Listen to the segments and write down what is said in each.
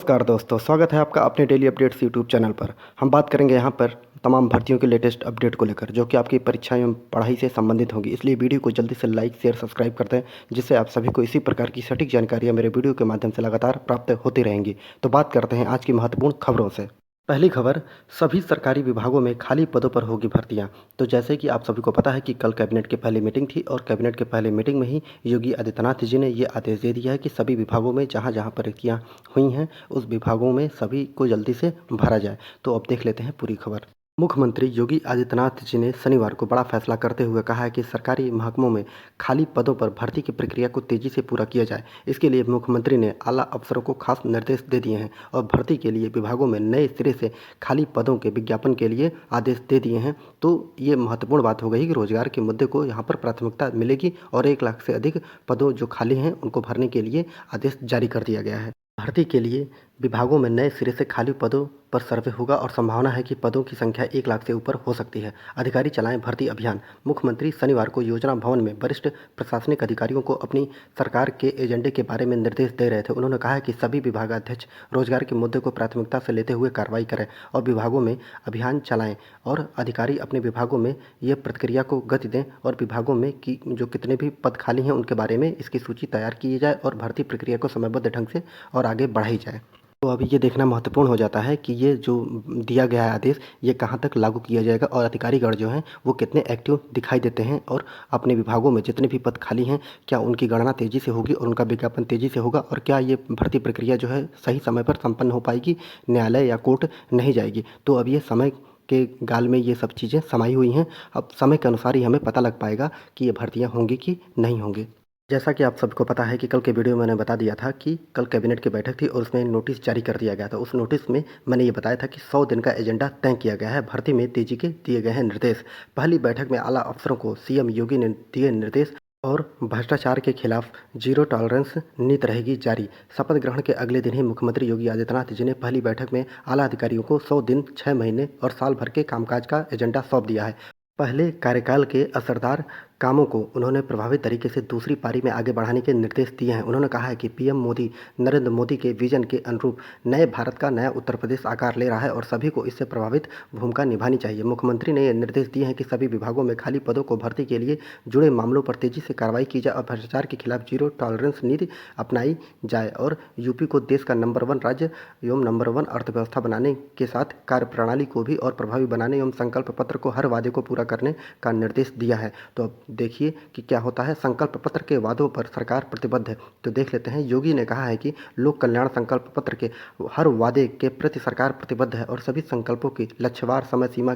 नमस्कार दोस्तों, स्वागत है आपका अपने डेली अपडेट्स यूट्यूब चैनल पर। हम बात करेंगे यहाँ पर तमाम भर्तियों के लेटेस्ट अपडेट को लेकर, जो कि आपकी परीक्षा एवं पढ़ाई से संबंधित होंगी। इसलिए वीडियो को जल्दी से लाइक, शेयर, सब्सक्राइब कर दें, जिससे आप सभी को इसी प्रकार की सटीक जानकारियाँ मेरे वीडियो के माध्यम से लगातार प्राप्त होती रहेंगी। तो बात करते हैं आज की महत्वपूर्ण खबरों से। पहली खबर, सभी सरकारी विभागों में खाली पदों पर होगी भर्तियां। तो जैसे कि आप सभी को पता है कि कल कैबिनेट की पहली मीटिंग थी और कैबिनेट के पहले मीटिंग में ही योगी आदित्यनाथ जी ने ये आदेश दे दिया है कि सभी विभागों में जहां जहां पर रिक्तियां हुई हैं उस विभागों में सभी को जल्दी से भरा जाए। तो अब देख लेते हैं पूरी खबर। मुख्यमंत्री योगी आदित्यनाथ जी ने शनिवार को बड़ा फैसला करते हुए कहा है कि सरकारी महकमों में खाली पदों पर भर्ती की प्रक्रिया को तेजी से पूरा किया जाए। इसके लिए मुख्यमंत्री ने आला अफसरों को खास निर्देश दे दिए हैं और भर्ती के लिए विभागों में नए सिरे से खाली पदों के विज्ञापन के लिए आदेश दे दिए हैं। तो ये महत्वपूर्ण बात हो गई कि रोजगार के मुद्दे को यहाँ पर प्राथमिकता मिलेगी और 1 लाख से अधिक पदों जो खाली हैं उनको भरने के लिए आदेश जारी कर दिया गया है। भर्ती के लिए विभागों में नए सिरे से खाली पदों पर सर्वे होगा और संभावना है कि पदों की संख्या 1 लाख से ऊपर हो सकती है। अधिकारी चलाएं भर्ती अभियान। मुख्यमंत्री शनिवार को योजना भवन में वरिष्ठ प्रशासनिक अधिकारियों को अपनी सरकार के एजेंडे के बारे में निर्देश दे रहे थे। उन्होंने कहा है कि सभी विभागाध्यक्ष रोजगार के मुद्दे को प्राथमिकता से लेते हुए कार्रवाई करें और विभागों में अभियान चलाएं और अधिकारी अपने विभागों में ये प्रक्रिया को गति दें और विभागों में कि जो कितने भी पद खाली हैं उनके बारे में इसकी सूची तैयार की जाए और भर्ती प्रक्रिया को समयबद्ध ढंग से और आगे बढ़ाई जाए। तो अभी ये देखना महत्वपूर्ण हो जाता है कि ये जो दिया गया है आदेश, ये कहाँ तक लागू किया जाएगा और अधिकारीगण जो हैं वो कितने एक्टिव दिखाई देते हैं और अपने विभागों में जितने भी पद खाली हैं क्या उनकी गणना तेज़ी से होगी और उनका विज्ञापन तेज़ी से होगा और क्या ये भर्ती प्रक्रिया जो है सही समय पर संपन्न हो पाएगी, न्यायालय या कोर्ट नहीं जाएगी। तो अब ये समय के गाल में ये सब चीज़ें समाई हुई हैं। अब समय के अनुसार ही हमें पता लग पाएगा कि ये भर्तियाँ होंगी कि नहीं होंगी। जैसा कि आप सबको पता है कि कल के वीडियो में मैंने बता दिया था कि कल कैबिनेट की बैठक थी और उसमें नोटिस जारी कर दिया गया था। उस नोटिस में मैंने ये बताया था कि 100 दिन का एजेंडा तय किया गया है। भर्ती में तेजी के दिए गए हैं निर्देश। पहली बैठक में आला अफसरों को सीएम योगी ने दिए निर्देश और भ्रष्टाचार के खिलाफ जीरो टॉलरेंस नीति रहेगी जारी। शपथ ग्रहण के अगले दिन ही मुख्यमंत्री योगी आदित्यनाथ जी ने पहली बैठक में आला अधिकारियों को 100 दिन, 6 महीने और साल भर के कामकाज का एजेंडा सौंप दिया है। पहले कार्यकाल के असरदार कामों को उन्होंने प्रभावी तरीके से दूसरी पारी में आगे बढ़ाने के निर्देश दिए हैं। उन्होंने कहा है कि पीएम मोदी नरेंद्र मोदी के विजन के अनुरूप नए भारत का नया उत्तर प्रदेश आकार ले रहा है और सभी को इससे प्रभावित भूमिका निभानी चाहिए। मुख्यमंत्री ने ये निर्देश दिए हैं कि सभी विभागों में खाली पदों को भर्ती के लिए जुड़े मामलों पर तेजी से कार्रवाई की जाए और भ्रष्टाचार के खिलाफ जीरो टॉलरेंस नीति अपनाई जाए और यूपी को देश का नंबर 1 राज्य एवं नंबर 1 अर्थव्यवस्था बनाने के साथ कार्यप्रणाली को भी और प्रभावी बनाने एवं संकल्प पत्र को हर वादे को पूरा करने का निर्देश दिया है। तो अब देखिए कि क्या होता है। संकल्प पत्र के वादों पर सरकार प्रतिबद्ध है। तो देख लेते हैं। योगी ने कहा है कि लोक कल्याण संकल्प पत्र के हर वादे के प्रति सरकार प्रतिबद्ध है और सभी संकल्पों की लक्ष्यवार समय सीमा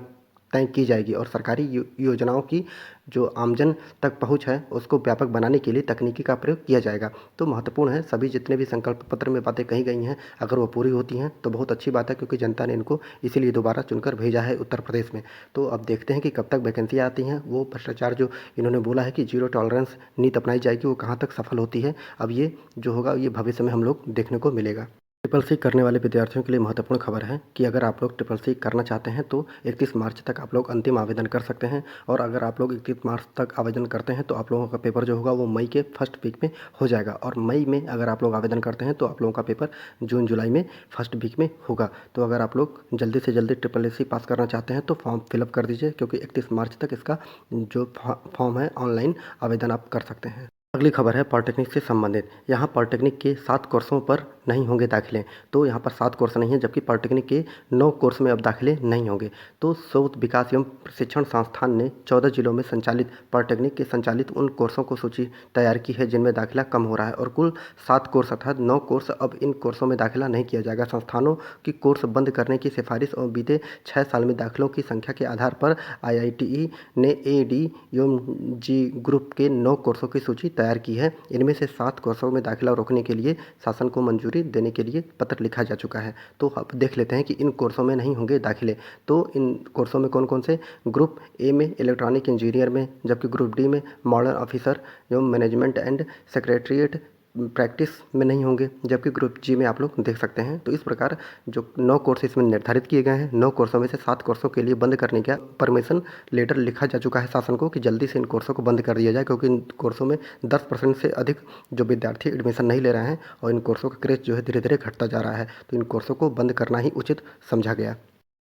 तय की जाएगी और सरकारी योजनाओं की जो आमजन तक पहुंच है उसको व्यापक बनाने के लिए तकनीकी का प्रयोग किया जाएगा। तो महत्वपूर्ण है, सभी जितने भी संकल्प पत्र में बातें कही गई हैं अगर वो पूरी होती हैं तो बहुत अच्छी बात है, क्योंकि जनता ने इनको इसीलिए दोबारा चुनकर भेजा है उत्तर प्रदेश में। तो अब देखते हैं कि कब तक वैकेंसी आती हैं। वो भ्रष्टाचार जो इन्होंने बोला है कि जीरो टॉलरेंस नीति अपनाई जाएगी वो कहाँ तक सफल होती है, अब ये जो होगा ये भविष्य में हम लोग देखने को मिलेगा। ट्रिपल सी करने वाले विद्यार्थियों के लिए महत्वपूर्ण खबर है कि अगर आप लोग ट्रिपल सी करना चाहते हैं तो 31 मार्च तक आप लोग अंतिम आवेदन कर सकते हैं और अगर आप लोग 31 मार्च तक आवेदन करते हैं तो आप लोगों का पेपर जो होगा वो मई के फर्स्ट वीक में हो जाएगा और मई में अगर आप लोग आवेदन करते हैं तो आप लोगों का पेपर जून जुलाई में फर्स्ट वीक में होगा। तो अगर आप लोग जल्दी से जल्दी ट्रिपल सी पास करना चाहते हैं तो फॉर्म फिलअप कर दीजिए, क्योंकि 31 मार्च तक इसका जो फॉर्म है ऑनलाइन आवेदन आप कर सकते हैं। अगली खबर है पॉलिटेक्निक से संबंधित। यहाँ पॉलिटेक्निक के 7 कोर्सों पर नहीं होंगे दाखिले। तो यहाँ पर 7 कोर्स नहीं है, जबकि पॉलिटेक्निक के 9 कोर्स में अब दाखिले नहीं होंगे। तो शोध विकास एवं प्रशिक्षण संस्थान ने 14 जिलों में संचालित पॉलिटेक्निक के संचालित उन कोर्सों को सूची तैयार की है जिनमें दाखिला कम हो रहा है और कुल 7 कोर्स अर्थात 9 कोर्स अब इन कोर्सों में दाखिला नहीं किया जाएगा। संस्थानों की कोर्स बंद करने की सिफारिश और बीते 6 साल में दाखिलों की संख्या के आधार पर IITE ने AD एवं जी ग्रुप के 9 कोर्सों की सूची तैयार की है। इनमें से 7 कोर्सों में दाखिला रोकने के लिए शासन को मंजूरी देने के लिए पत्र लिखा जा चुका है। तो अब देख लेते हैं कि इन कोर्सों में नहीं होंगे दाखिले। तो इन कोर्सों में कौन कौन से? ग्रुप ए में इलेक्ट्रॉनिक इंजीनियर में, जबकि ग्रुप डी में मॉडर्न ऑफिसर एवं मैनेजमेंट एंड सेक्रेटरीट प्रैक्टिस में नहीं होंगे, जबकि ग्रुप जी में आप लोग देख सकते हैं। तो इस प्रकार जो 9 कोर्स इसमें निर्धारित किए गए हैं, 9 कोर्सों में से 7 कोर्सों के लिए बंद करने का परमिशन लेटर लिखा जा चुका है शासन को कि जल्दी से इन कोर्सों को बंद कर दिया जाए, क्योंकि इन कोर्सों में 10% से अधिक जो विद्यार्थी एडमिशन नहीं ले रहे हैं और इन कोर्सों का क्रेज जो है धीरे धीरे घटता जा रहा है। तो इन कोर्सों को बंद करना ही उचित समझा गया।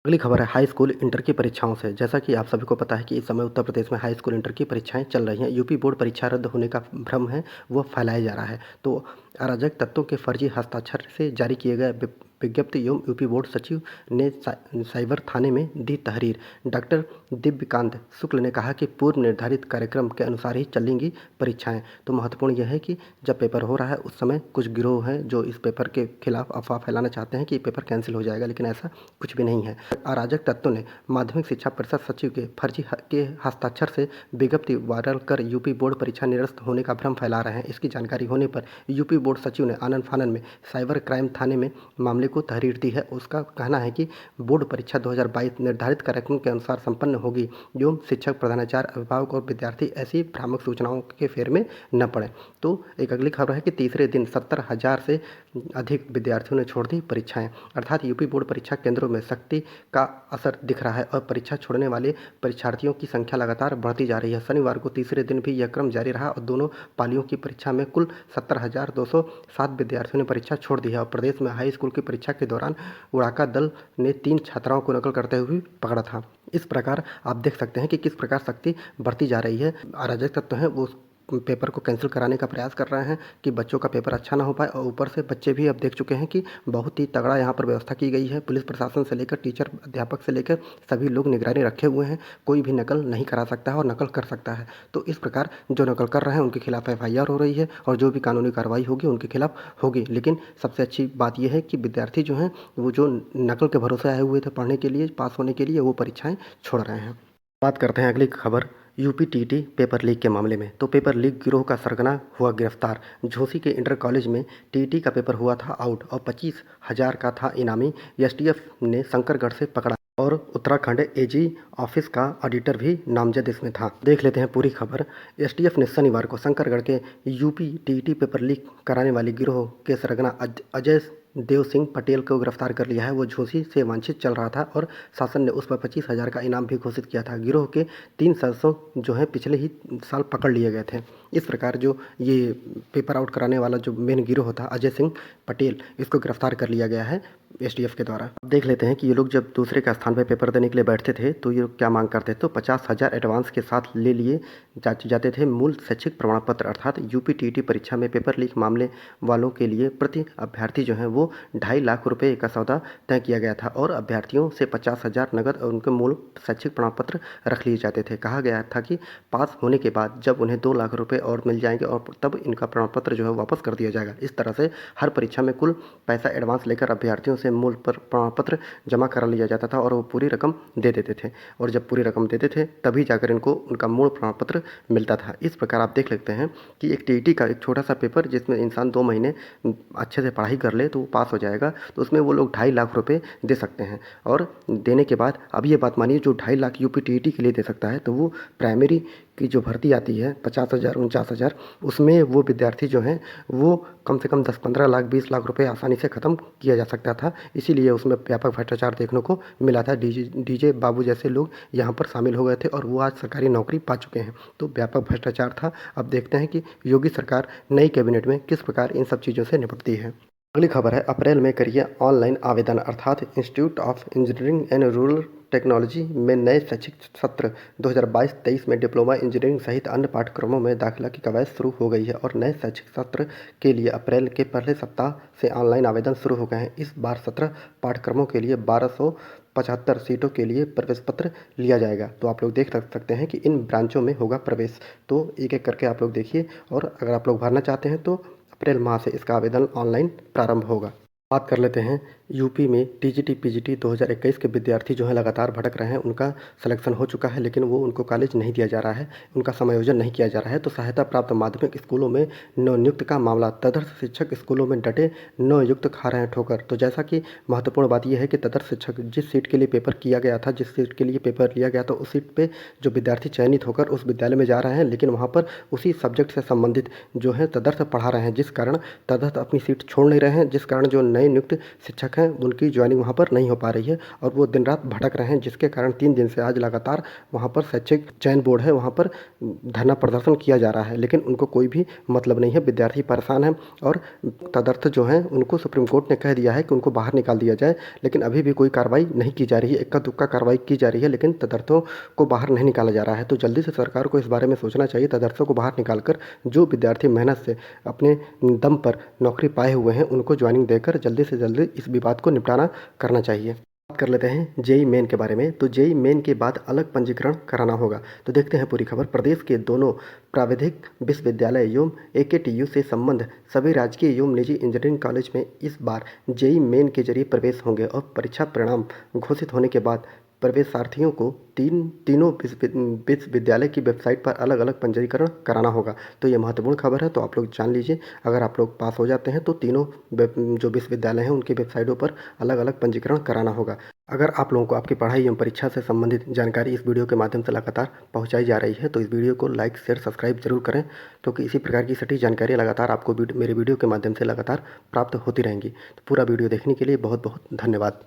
अगली खबर है हाई स्कूल इंटर की परीक्षाओं से। जैसा कि आप सभी को पता है कि इस समय उत्तर प्रदेश में हाई स्कूल इंटर की परीक्षाएं चल रही हैं। यूपी बोर्ड परीक्षा रद्द होने का भ्रम है वो फैलाया जा रहा है। तो अराजक तत्वों के फर्जी हस्ताक्षर से जारी किए गए विज्ञप्ति एवं यूपी बोर्ड सचिव ने साइबर थाने में दी तहरीर। डॉक्टर दिव्यकांत शुक्ल ने कहा कि पूर्व निर्धारित कार्यक्रम के अनुसार ही चलेंगी परीक्षाएं। तो महत्वपूर्ण यह है कि जब पेपर हो रहा है उस समय कुछ गिरोह हैं जो इस पेपर के खिलाफ अफवाह फैलाना चाहते हैं कि पेपर कैंसिल हो जाएगा, लेकिन ऐसा कुछ भी नहीं है। अराजक तत्वों ने माध्यमिक शिक्षा परिषद सचिव के फर्जी के हस्ताक्षर से विज्ञप्ति वायरल कर यूपी बोर्ड परीक्षा निरस्त होने का भ्रम फैला रहे हैं। इसकी जानकारी होने पर यूपी बोर्ड सचिव ने आनन फानन में साइबर क्राइम थाने में मामले को तहरीर दी है। उसका कहना है कि बोर्ड परीक्षा 2022 निर्धारित कार्यक्रम के अनुसार संपन्न होगी एवं शिक्षक, प्रधानाचार्य, अभिभावक और विद्यार्थी ऐसी भ्रामक सूचनाओं के फेर में न पड़े। तो एक अगली खबर है कि तीसरे दिन 70,000 से अधिक विद्यार्थियों ने छोड़ दी परीक्षाएं। अर्थात यूपी बोर्ड परीक्षा केंद्रों में सख्ती का असर दिख रहा है और परीक्षा छोड़ने वाले परीक्षार्थियों की संख्या लगातार बढ़ती जा रही है। शनिवार को तीसरे दिन भी यह क्रम जारी रहा और दोनों पालियों की परीक्षा में कुल 70,207 विद्यार्थियों ने परीक्षा छोड़ दी है। और प्रदेश में हाई स्कूल की परीक्षा के दौरान उड़ाका दल ने 3 छात्राओं को नकल करते हुए पकड़ा था। इस प्रकार आप देख सकते हैं कि किस प्रकार सख्ती बढ़ती जा रही है। अराजक तत्व हैं वो पेपर को कैंसिल कराने का प्रयास कर रहे हैं कि बच्चों का पेपर अच्छा ना हो पाए। और ऊपर से बच्चे भी अब देख चुके हैं कि बहुत ही तगड़ा यहाँ पर व्यवस्था की गई है। पुलिस प्रशासन से लेकर टीचर, अध्यापक से लेकर सभी लोग निगरानी रखे हुए हैं। कोई भी नकल नहीं करा सकता है और नकल कर सकता है। तो इस प्रकार जो नकल कर रहे हैं उनके खिलाफ FIR हो रही है और जो भी कानूनी कार्रवाई होगी उनके खिलाफ होगी। लेकिन सबसे अच्छी बात यह है कि विद्यार्थी जो हैं वो जो नकल के भरोसे आए हुए थे पढ़ने के लिए, पास होने के लिए, वो परीक्षाएँ छोड़ रहे हैं। बात करते हैं अगली खबर यूपी टीटी पेपर लीक के मामले में। तो पेपर लीक गिरोह का सरगना हुआ गिरफ्तार। झोसी के इंटर कॉलेज में टीटी का पेपर हुआ था आउट और 25,000 का था इनामी। STF ने शंकरगढ़ से पकड़ा और उत्तराखंड AG ऑफिस का ऑडिटर भी नामजद इसमें था। देख लेते हैं पूरी खबर। STF ने शनिवार को शंकरगढ़ के यूपी टीटी पेपर लीक कराने वाले गिरोह के सरगना अजय देव सिंह पटेल को गिरफ्तार कर लिया है। वो झोसी से वांछित चल रहा था और शासन ने उस पर 25,000 का इनाम भी घोषित किया था। गिरोह के 3 सदस्य जो हैं पिछले ही साल पकड़ लिए गए थे। इस प्रकार जो ये पेपर आउट कराने वाला जो मेन गिरोह था अजय सिंह पटेल, इसको गिरफ्तार कर लिया गया है STF के द्वारा। अब देख लेते हैं कि ये लोग जब दूसरे का स्थान पर पेपर देने के लिए बैठते थे तो ये क्या मांग करते थे। तो 50,000 एडवांस के साथ ले लिए जाते थे मूल शैक्षिक प्रमाण पत्र। अर्थात यूपी टीटी परीक्षा में पेपर लीक मामले वालों के लिए प्रति अभ्यर्थी जो है वो 2.5 लाख रुपए का सौदा तय किया गया था और अभ्यर्थियों से 50,000 नगद और उनके मूल शैक्षिक प्रमाण पत्र रख लिए जाते थे। कहा गया था कि पास होने के बाद जब उन्हें 2 लाख रुपए और मिल जाएंगे और तब इनका प्रमाण पत्र जो है वापस कर दिया जाएगा। इस तरह से हर परीक्षा में कुल पैसा एडवांस लेकर अभ्यर्थियों से मूल पर प्रमाण पत्र जमा करा लिया जाता था और वो पूरी रकम दे देते थे और जब पूरी रकम देते थे तभी जाकर इनको उनका मूल प्रमाण पत्र मिलता था। इस प्रकार आप देख लेते हैं कि एक टीटी का एक छोटा सा पेपर जिसमें इंसान 2 महीने अच्छे से पढ़ाई कर ले तो वो पास हो जाएगा, तो उसमें वो लोग 2.5 लाख रुपए दे सकते हैं। और देने के बाद अब ये बात मानिए जो 2.5 लाख यूपी टीटी के लिए दे सकता है तो वो प्राइमरी की जो भर्ती आती है 50,000 49,000, उसमें वो विद्यार्थी जो हैं वो कम से कम 10-15 लाख 20 लाख रुपए आसानी से ख़त्म किया जा सकता था। इसीलिए उसमें व्यापक भ्रष्टाचार देखने को मिला था। डीजे बाबू जैसे लोग यहाँ पर शामिल हो गए थे और वो आज सरकारी नौकरी पा चुके हैं। तो व्यापक भ्रष्टाचार था। अब देखते हैं कि योगी सरकार नई कैबिनेट में किस प्रकार इन सब चीज़ों से निपटती है। अगली खबर है अप्रैल में करिए ऑनलाइन आवेदन। अर्थात institute of engineering and rural technology में नए शैक्षिक सत्र 2022-23 में डिप्लोमा इंजीनियरिंग सहित अन्य पाठ्यक्रमों में दाखिला की कवायद शुरू हो गई है और नए शैक्षिक सत्र के लिए अप्रैल के पहले सप्ताह से ऑनलाइन आवेदन शुरू हो गए हैं। इस बार 17 पाठ्यक्रमों के लिए 1275 सीटों के लिए प्रवेश पत्र लिया जाएगा। तो आप लोग देख सकते हैं कि इन ब्रांचों में होगा प्रवेश। तो एक एक करके आप लोग देखिए और अगर आप लोग भरना चाहते हैं तो अप्रैल माह से इसका आवेदन ऑनलाइन प्रारंभ होगा। बात कर लेते हैं यूपी में टीजीटी पीजीटी 2021 के विद्यार्थी जो हैं लगातार भटक रहे हैं। उनका सिलेक्शन हो चुका है लेकिन वो उनको कॉलेज नहीं दिया जा रहा है, उनका समायोजन नहीं किया जा रहा है। तो सहायता प्राप्त माध्यमिक स्कूलों में नवनियुक्त का मामला, तदर्थ शिक्षक स्कूलों में डटे नवनियुक्त खा रहे हैं ठोकर। तो जैसा कि महत्वपूर्ण बात यह है कि तदर्थ शिक्षक जिस सीट के लिए पेपर किया गया था, जिस सीट के लिए पेपर लिया गया था, उस सीट पे जो विद्यार्थी चयनित होकर उस विद्यालय में जा रहे हैं, लेकिन वहाँ पर उसी सब्जेक्ट से संबंधित जो है तदर्थ पढ़ा रहे हैं, जिस कारण तदर्थ अपनी सीट छोड़ नहीं रहे हैं, जिस कारण जो नए नियुक्त शिक्षक हैं उनकी ज्वाइनिंग वहाँ पर नहीं हो पा रही है और वो दिन रात भटक रहे हैं, जिसके कारण 3 दिन से आज लगातार वहाँ पर शैक्षिक चयन बोर्ड है, वहाँ पर धरना प्रदर्शन किया जा रहा है, लेकिन उनको कोई भी मतलब नहीं है। विद्यार्थी परेशान हैं और तदर्थ जो हैं उनको सुप्रीम कोर्ट ने कह दिया है कि उनको बाहर निकाल दिया जाए, लेकिन अभी भी कोई कार्रवाई नहीं की जा रही है। इक्का दुक्का कार्रवाई की जा रही है, लेकिन तदर्थों को बाहर नहीं निकाला जा रहा है। तो जल्दी से सरकार को इस बारे में सोचना चाहिए। तदर्थों को बाहर निकाल कर जो विद्यार्थी मेहनत से अपने दम पर नौकरी पाए हुए हैं उनको ज्वाइनिंग देकर जल्दी से जल्दी इस विवाद को निपटाना करना चाहिए। बात कर लेते हैं जेई मेन के बारे में। तो जेई मेन के बाद अलग पंजीकरण कराना होगा। तो देखते हैं पूरी खबर। प्रदेश के दोनों प्राविधिक विश्वविद्यालय एवं एकेटीयू से संबंध सभी राजकीय एवं निजी इंजीनियरिंग कॉलेज में इस बार जेई मेन के जरिए प्रवेश होंगे और परीक्षा परिणाम घोषित होने के बाद प्रवेशार्थियों को तीनों विश्वविद्यालय की वेबसाइट पर अलग अलग पंजीकरण कराना होगा। तो ये महत्वपूर्ण खबर है, तो आप लोग जान लीजिए। अगर आप लोग पास हो जाते हैं तो तीनों जो विश्वविद्यालय हैं उनकी वेबसाइटों पर अलग अलग पंजीकरण कराना होगा। अगर आप लोगों को आपकी पढ़ाई एवं परीक्षा से संबंधित जानकारी इस वीडियो के माध्यम से लगातार पहुंचाई जा रही है, तो इस वीडियो को लाइक शेयर सब्सक्राइब जरूर करें, क्योंकि इसी प्रकार की सटीक जानकारी लगातार आपको मेरे वीडियो के माध्यम से लगातार प्राप्त होती रहेंगी। तो पूरा वीडियो देखने के लिए बहुत बहुत धन्यवाद।